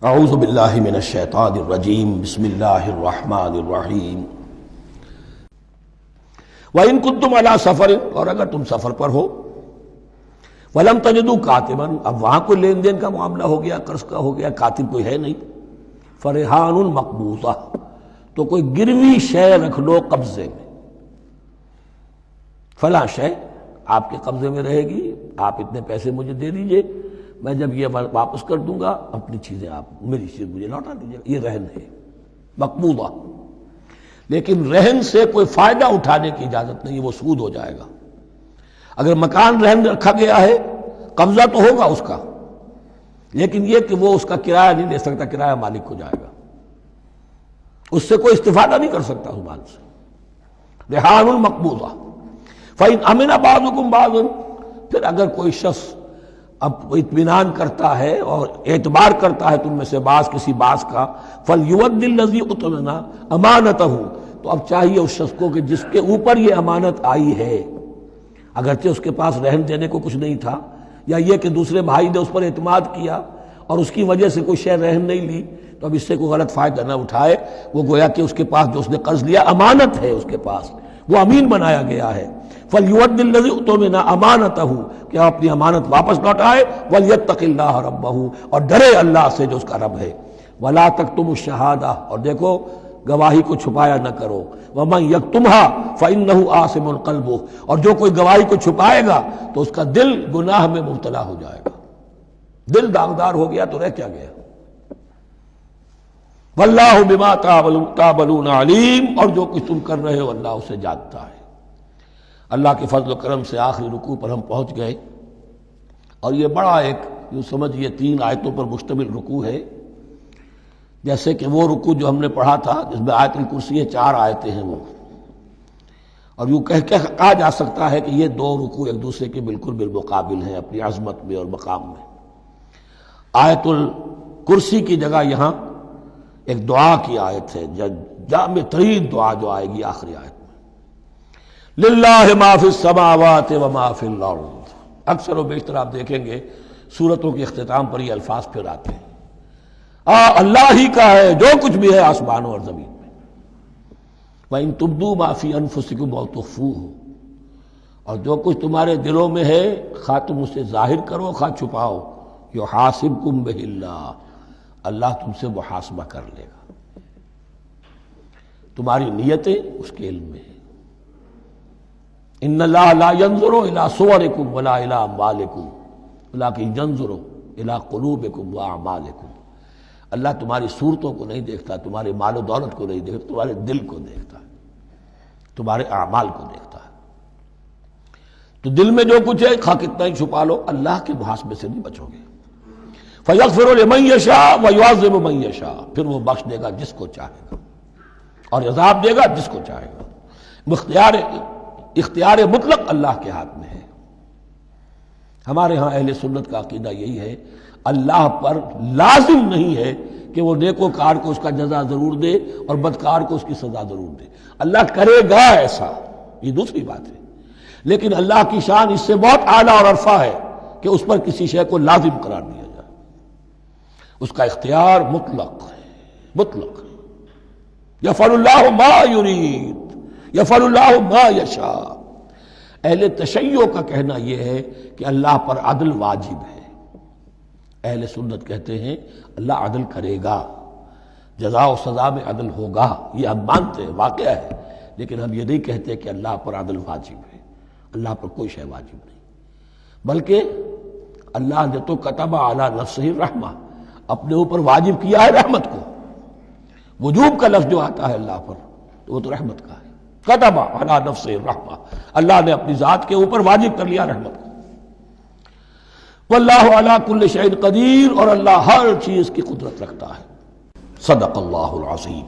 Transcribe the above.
اعوذ باللہ من الشیطان الرجیم بسم اللہ الرحمن الرحیم وَإِن كُنتُمْ عَلَىٰ سَفَرٍ، اور اگر تم سفر پر ہو، وَلَمْ تَجِدُوا كَاتِبًا، اب وہاں کوئی لین دین کا معاملہ ہو گیا، قرض کا ہو گیا، کاتب کوئی ہے نہیں، فَرِحَانٌ مَقْبُوضَةٌ، تو کوئی گروی شے رکھ لو قبضے میں، فلاں شے آپ کے قبضے میں رہے گی، آپ اتنے پیسے مجھے دے دیجئے، میں جب یہ واپس کر دوں گا اپنی چیزیں آپ میری چیز مجھے لوٹا دیجیے گا، یہ رہن ہے مقبوضہ۔ لیکن رہن سے کوئی فائدہ اٹھانے کی اجازت نہیں، وہ سود ہو جائے گا۔ اگر مکان رہن رکھا گیا ہے قبضہ تو ہوگا اس کا، لیکن یہ کہ وہ اس کا کرایہ نہیں لے سکتا، کرایہ مالک کو جائے گا، اس سے کوئی استفادہ نہیں کر سکتا اس مال سے۔ رہان المقبوضہ فَإِنْ أَمِنَ بَعْضُكُمْ بَعْضًا، پھر اگر کوئی شخص اب اطمینان کرتا ہے اور اعتبار کرتا ہے تم میں سے بعض کسی بعض کا، فَلْيُوَدِّ الَّذِي اؤْتُمِنَ أَمَانَتَهُ، تو اب چاہیے اس شخص کو کہ جس کے اوپر یہ امانت آئی ہے، اگرچہ اس کے پاس رہن دینے کو کچھ نہیں تھا، یا یہ کہ دوسرے بھائی نے اس پر اعتماد کیا اور اس کی وجہ سے کوئی شے رہن نہیں لی، تو اب اس سے کوئی غلط فائدہ نہ اٹھائے، وہ گویا کہ اس کے پاس جو اس نے قرض لیا امانت ہے، اس کے پاس وہ امین بنایا گیا ہے۔ فَلْيُوَدِّ الَّذِي اؤْتُمِنَ أَمَانَتَهُ، کہ اپنی امانت واپس لوٹائے، وَلْيَتَّقِ اللَّهَ رَبَّهُ، اور ڈرے اللہ سے جو اس کا رب ہے۔ وَلَا تَكْتُمُوا الشَّهَادَةَ، اور دیکھو گواہی کو چھپایا نہ کرو، وَمَن يَكْتُمْهَا فَإِنَّهُ آثِمٌ قَلْبُهُ، اور جو کوئی گواہی کو چھپائے گا تو اس کا دل گناہ میں مبتلا ہو جائے گا، دل داغدار ہو گیا تو رہ کیا گیا۔ وَاللَّهُ بِمَا تَعْمَلُونَ عَلِيمٌ، اور جو کچھ تم کر رہے ہو اللہ اسے جانتا ہے۔ اللہ کے فضل و کرم سے آخری رکوع پر ہم پہنچ گئے، اور یہ بڑا ایک یوں سمجھئے 3 آیتوں پر مشتمل رکوع ہے، جیسے کہ وہ رکوع جو ہم نے پڑھا تھا جس میں آیت الکرسی 4 آیتیں ہیں وہ، اور یوں کہا جا سکتا ہے کہ یہ 2 رکوع ایک دوسرے کے بالکل بالمقابل ہیں اپنی عظمت میں اور مقام میں۔ آیت الکرسی کی جگہ یہاں ایک دعا کی آیت ہے، جامع ترین دعا جو آئے گی آخری آیت میں، للہ ما فی السماوات و ما فی الارض۔ اکثر و بیشتر آپ دیکھیں گے سورتوں کے اختتام پر یہ الفاظ پھر آتے ہیں، اللہ ہی کا ہے جو کچھ بھی ہے آسمانوں اور زمین میں۔ وَإِن تُبْدُوا مَا فِي أَنفُسِكُمْ أَوْ تُخْفُوهُ، اور جو کچھ تمہارے دلوں میں ہے خواہ تم اسے ظاہر کرو خواہ چھپاؤ، يُحَاسِبْكُم بِهِ اللَّهُ، اللہ تم سے محاسبہ کر لے گا، تمہاری نیتیں اس کے علم میں ہیں۔ ان اللہ لا ينظر الى صوركم ولا الى اموالكم ولكن ينظر الى قلوبكم واعمالكم، اللہ تمہاری صورتوں کو نہیں دیکھتا، تمہارے مال و دولت کو نہیں دیکھتا، تمہارے دل کو دیکھتا ہے، تمہارے اعمال کو دیکھتا ہے۔ تو دل میں جو کچھ ہے خواہ کتنا ہی چھپا لو اللہ کے محاسبے سے نہیں بچو گے۔ فَيَغْفِرُ لِمَن يَشَاءُ وَيُعَذِّبُ مَن يَشَاءُ، پھر وہ بخش دے گا جس کو چاہے گا اور عذاب دے گا جس کو چاہے گا۔ اختیار مطلق اللہ کے ہاتھ میں ہے۔ ہمارے ہاں اہل سنت کا عقیدہ یہی ہے، اللہ پر لازم نہیں ہے کہ وہ نیکوکار کو اس کا جزا ضرور دے اور بدکار کو اس کی سزا ضرور دے، اللہ کرے گا ایسا، یہ دوسری بات ہے، لیکن اللہ کی شان اس سے بہت اعلیٰ اور عرفہ ہے کہ اس پر کسی شے کو لازم قرار دیا جائے، اس کا اختیار مطلق ہے، مطلق ہے۔ یفعل اللہ ما یرید، یفعل اللہ ما یشاء۔ اہل تشیع کا کہنا یہ ہے کہ اللہ پر عدل واجب ہے، اہل سنت کہتے ہیں اللہ عدل کرے گا، جزا و سزا میں عدل ہوگا، یہ ہم مانتے ہیں، واقعہ ہے، لیکن ہم یہ نہیں کہتے کہ اللہ پر عدل واجب ہے، اللہ پر کوئی شے واجب نہیں، بلکہ اللہ نے تو کتب علی نفسہ الرحمہ، اپنے اوپر واجب کیا ہے رحمت کو۔ وجوب کا لفظ جو آتا ہے اللہ پر تو وہ تو رحمت کا ہے، کتب علی نفسہ الرحمہ، اللہ نے اپنی ذات کے اوپر واجب کر لیا رحمت کو۔ واللہ علی کل شیء قدیر، اور اللہ ہر چیز کی قدرت رکھتا ہے۔ صدق اللہ العظیم۔